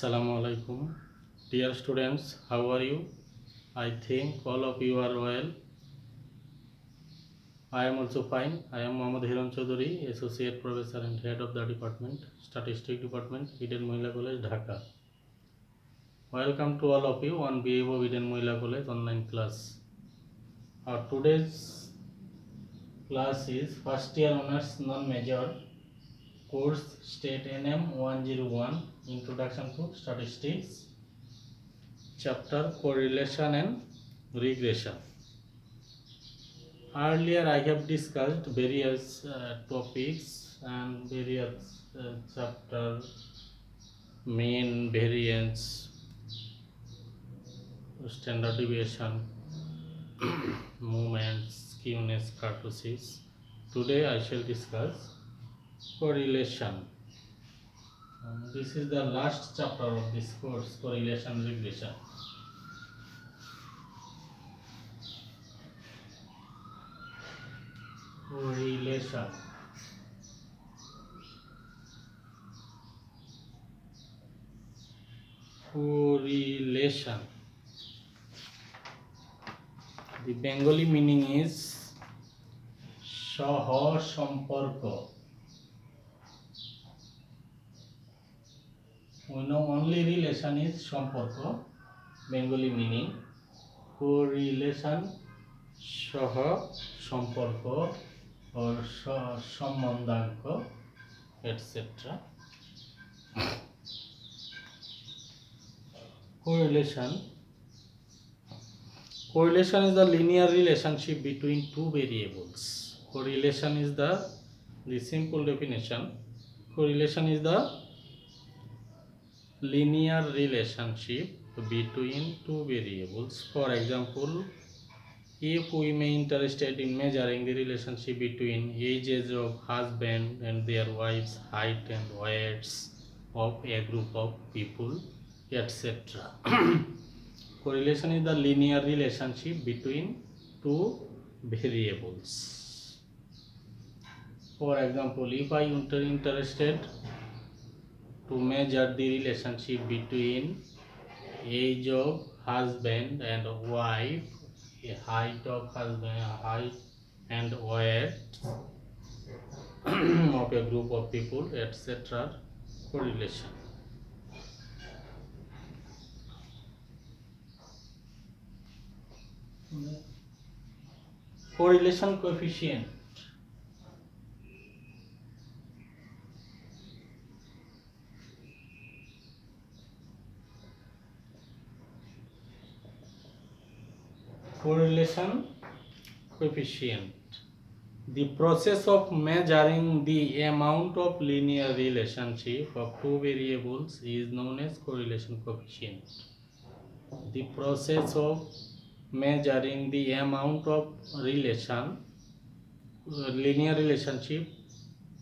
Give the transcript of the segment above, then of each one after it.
Assalamu alaikum. Dear students, how are you? I think all of you are well. I am also fine. I am Mohammad Hiran Chaudhary, Associate Professor and Head of the Department, Statistics Department, Eden Mohila College, Dhaka. Welcome to all of you on behalf of Eden Mohila College online class. Our today's class is first year honors non-major course state NM 101 Introduction to Statistics, chapter correlation and regression. Earlier I have discussed various topics and various chapter, mean, variance, standard deviation, movements, skewness, kurtosis. Today I shall discuss correlation. This is the last chapter of this course, correlation regression. Correlation. Correlation. The Bengali meaning is সহসম্পর্ক. We know only relation is সম্পর্ক. Bengali meaning correlation সহসম্পর্ক or সম্বন্ধাঙ্ক etc. Correlation is the linear relationship between two variables. Correlation is the simple definition. Correlation is the linear relationship between two variables. For example, if we may interested in measuring the relationship between ages of husband and their wives, height and weights of a group of people, etc. Correlation is the linear relationship between two variables. For example, if I am interested to measure the relationship between age of husband and wife, height of husband, height and weight of a group of people, etc. Correlation. Correlation coefficient. Correlation coefficient. The process of measuring the amount of linear relationship of two variables is known as correlation coefficient. The process of measuring the amount of linear relationship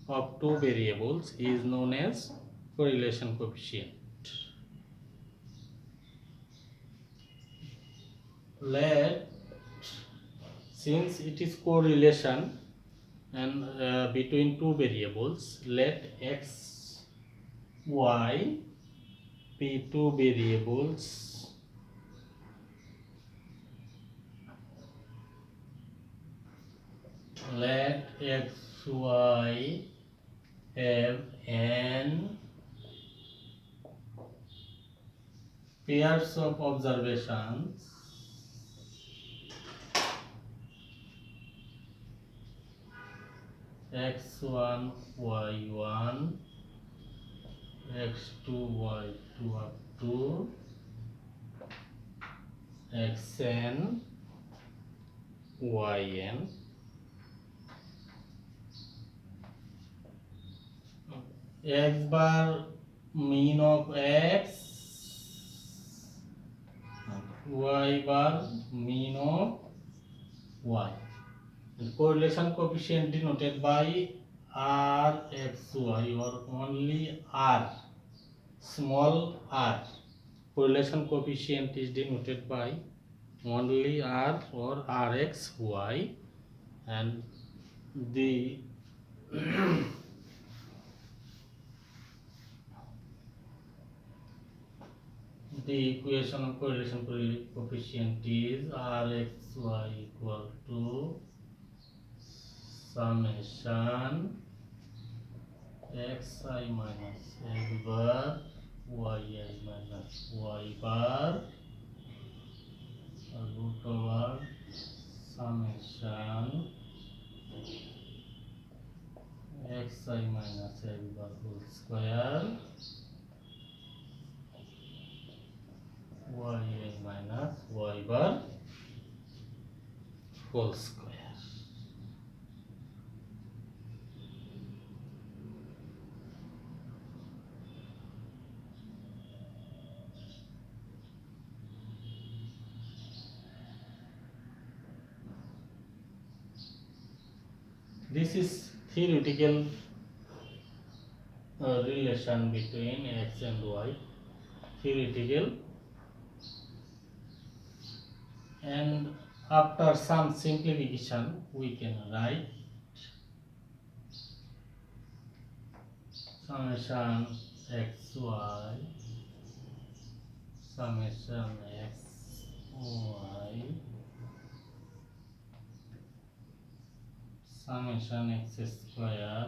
of two variables is known as correlation coefficient. Since it is correlation and between two variables, let x, y be two variables let x, y have n pairs of observations x1, y1, x2, y2 up to xn, yn. X bar mean of x, y bar mean of y. And correlation coefficient denoted by rxy or only r, small r. Correlation coefficient is denoted by only r or rxy, and the The equation of correlation coefficient is Rxy equal to summation xi minus x bar yi minus y bar root over summation xi minus x bar whole square yi minus y bar whole square. This is theoretical relation between x and y, theoretical, and after some simplification we can write summation xy summation xy summation x square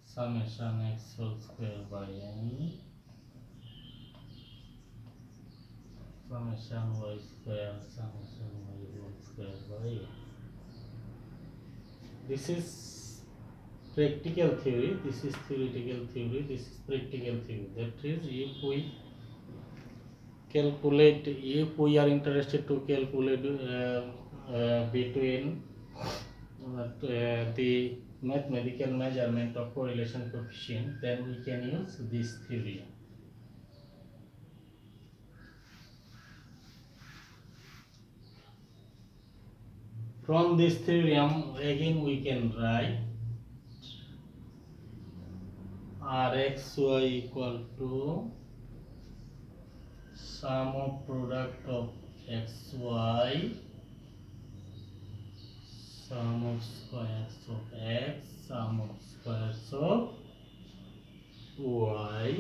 summation x whole square by n summation y square summation y whole square by n. This is practical theory, this is theoretical theory, this is practical theory. That is, if we are interested to calculate between the mathematical measurement of correlation coefficient, then we can use this theory. From this theorem again we can write Rxy equal to sum of product of xy sum of squares of x sum of squares of y.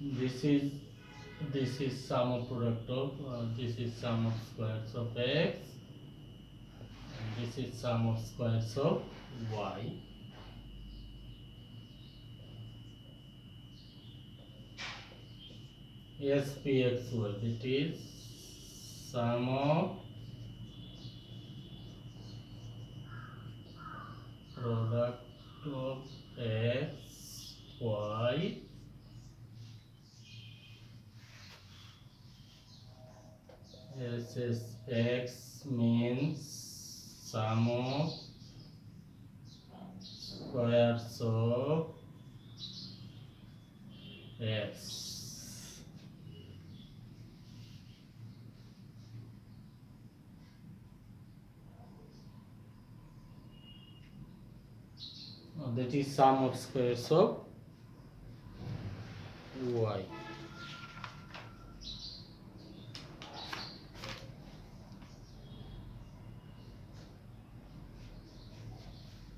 This is sum of product of this is sum of squares of x and this is sum of squares of y. SPXY, that is sum of product of x, y, SSX means sum of squares of x. That is sum of squares of y.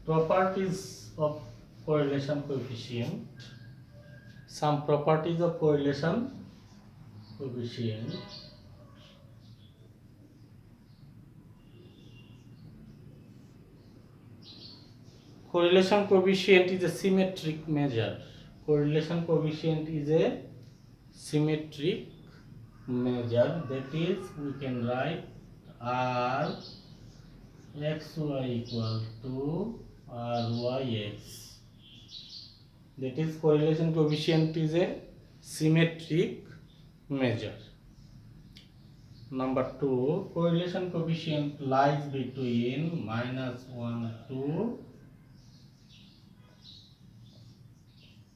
Properties of correlation coefficient. Some properties of correlation coefficient. Correlation coefficient is a symmetric measure. Correlation coefficient is a symmetric measure. That is, we can write R xy equal to ryx. That is, correlation coefficient is a symmetric measure. Number 2, correlation coefficient lies between -1 to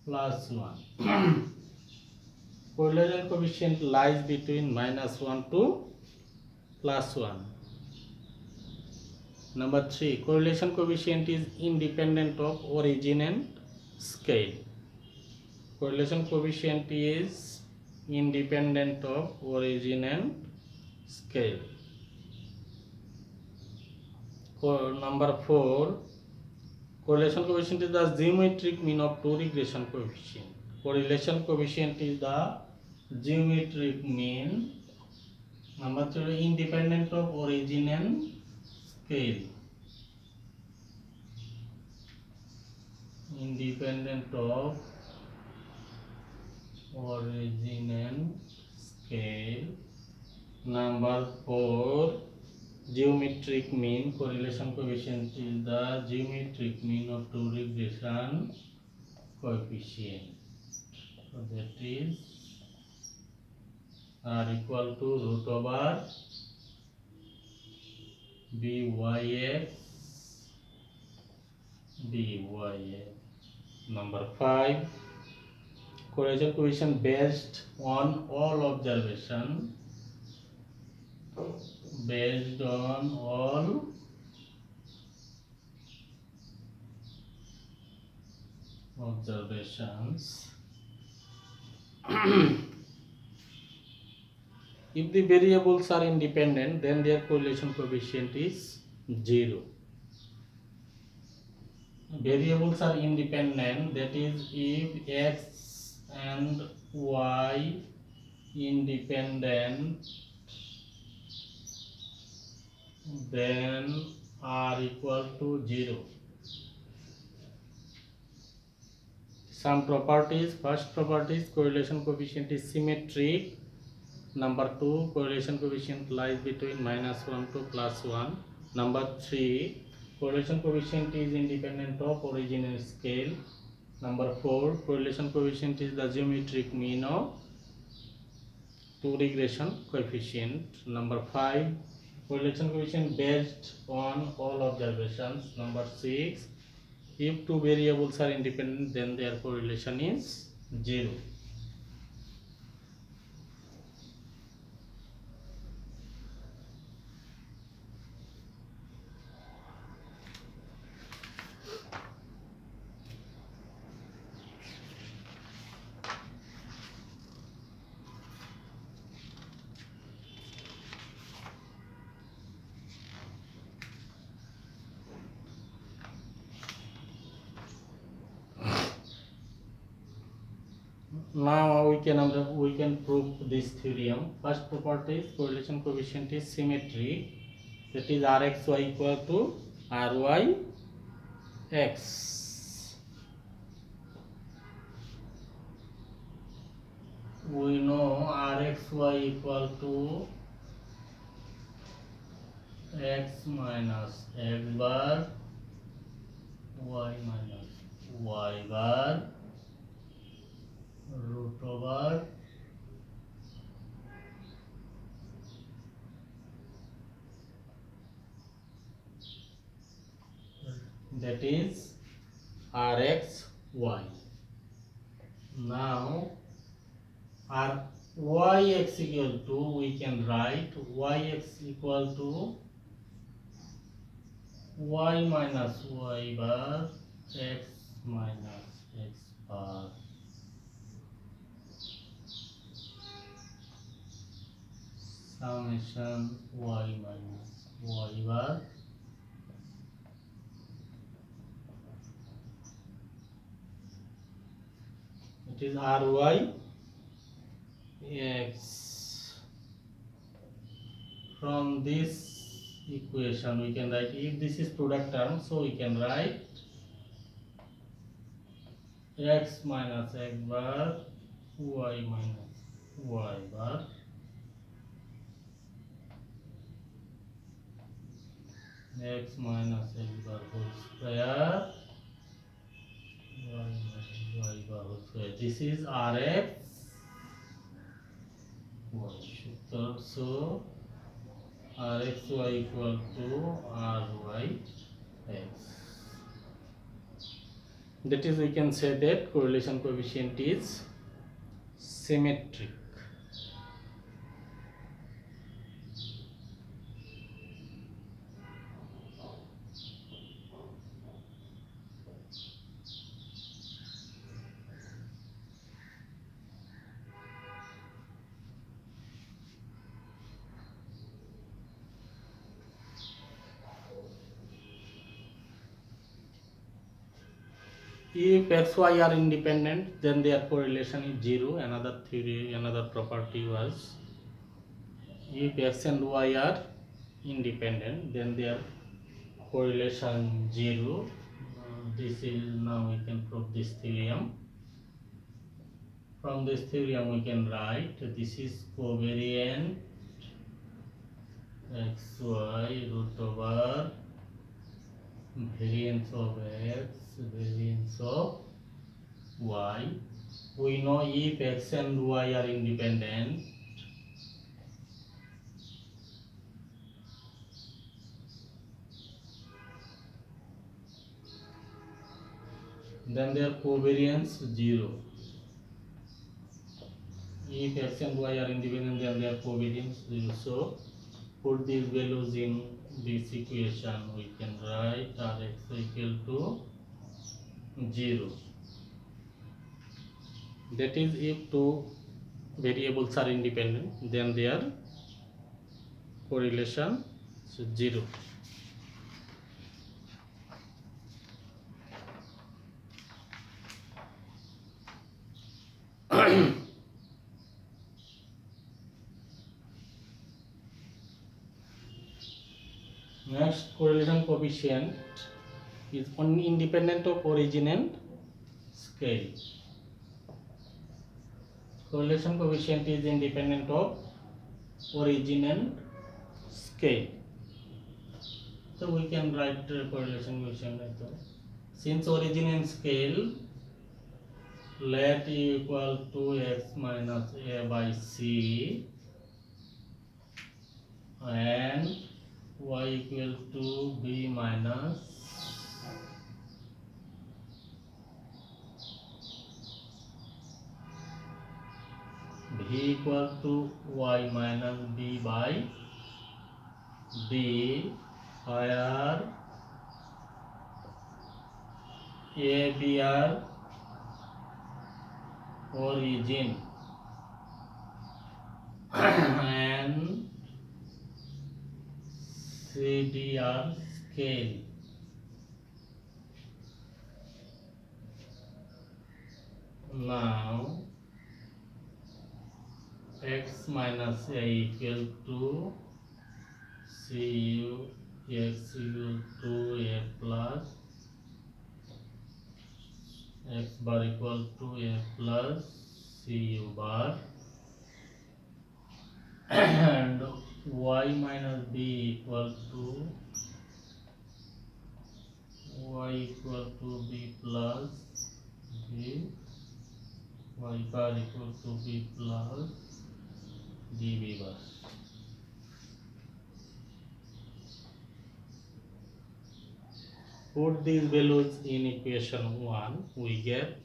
+1. Correlation coefficient lies between -1 to +1. Number 3, correlation coefficient is independent of origin and scale. Correlation coefficient is independent of origin and scale. Number 4, correlation coefficient is the geometric mean of two regression coefficient. Correlation coefficient is the geometric mean. Number 3, independent of origin and scale. Independent of origin and scale. Number 4, geometric mean. Correlation coefficient is the geometric mean of two regression coefficient. So that is R equal to root over byx dy. Number 5, correlation coefficient based on all observation. Based on all observations. If the variables are independent, then their correlation coefficient is 0. Variables are independent, that is, if x and y independent, then r equal to 0. Some properties. First property is correlation coefficient is symmetric. Number 2, correlation coefficient lies between -1 to +1. Number 3, correlation coefficient is independent of origin and scale. Number 4, correlation coefficient is the geometric mean of two regression coefficient. Number 5, correlation coefficient based on all observations. Number 6, if two variables are independent, then their correlation is 0. Now we can prove this theorem. First property is correlation coefficient is symmetric. That is Rxy equal to Ryx. We know Rxy equal to x minus x bar, y minus y bar, root over that is Rxy. Now our yx equal to, we can write yx equal to y minus y bar x minus x bar summation y minus y bar it is Ry x. From this equation we can write, if this is product term, so we can write x minus x bar y minus y bar x minus x bar whole square y minus y bar whole square. This is Rx y. So Rxy equal to Ryx. That is, we can say that correlation coefficient is symmetric. If x y are independent, then their correlation is zero. Another theory, another property was, if x and y are independent, then their correlation zero. This is, now we can prove this theorem. From this theorem we can write, this is covariant xy root over variance of x, variance of y. We know if x and y are independent, then their covariance zero. If x and y are independent, then their covariance zero. So put these values in this equation. We can write Rx equal to 0. That is, if two variables are independent, then their correlation is 0. Next, correlation coefficient is only independent of origin and scale. Correlation coefficient is independent of origin and scale. So we can write correlation coefficient like that. Since origin and scale, let E equal to x minus a by c and y equal to b minus v equal to y minus b by d, where a, b are origin and c, d are scale. Now x minus a equal to cu, x equal to a plus x bar equal to a plus cu bar and y minus b equal to y equal to b plus b, y bar equal to b plus db bar. Put these values in equation 1, we get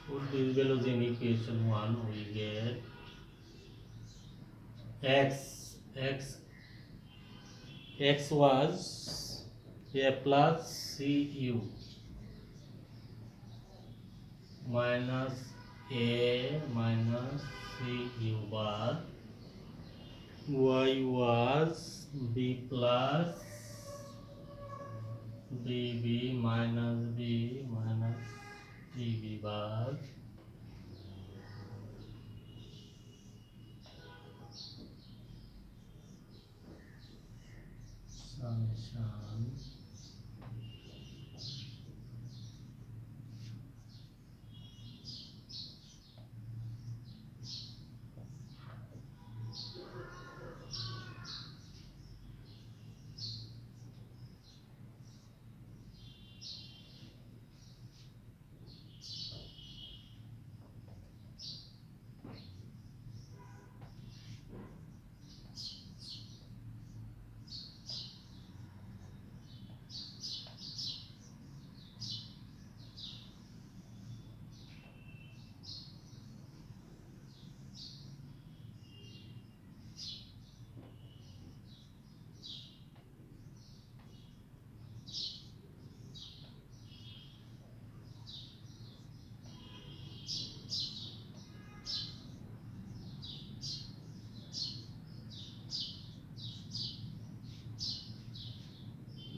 put these values in equation 1, we get x was a plus cu minus a minus cu bar, y was b plus db minus b minus db bar, summation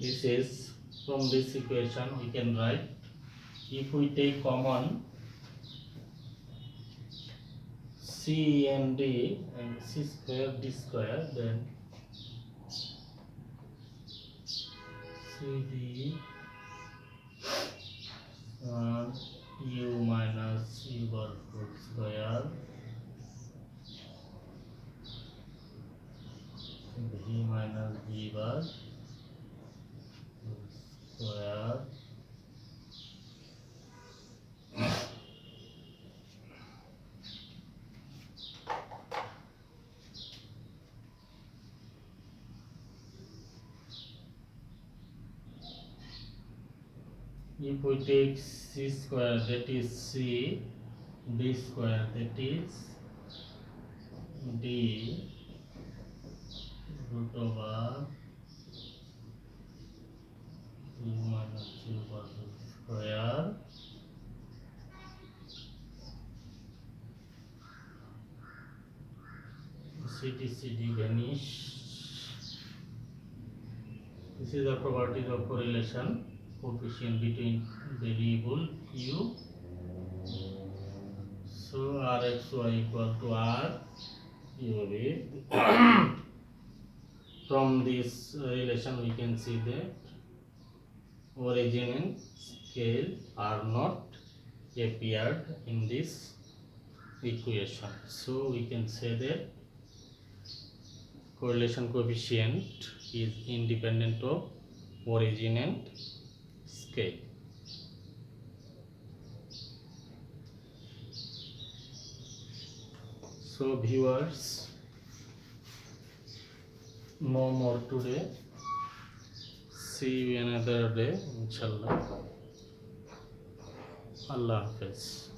This is from this equation we can write, if we take common C and D and C square D square, then CD U minus U bar whole square V minus V bar whole square if we take C square, that is C, D square, that is D root over U minus U bar whole square CD vanish. This is the properties of correlation coefficient between variable U. So Rxy equal to R UV. From this relation we can see that origin and scale are not appeared in this equation. So we can say that correlation coefficient is independent of origin and scale. So viewers, no more today. See you another day, inshallah. Allah Hafiz.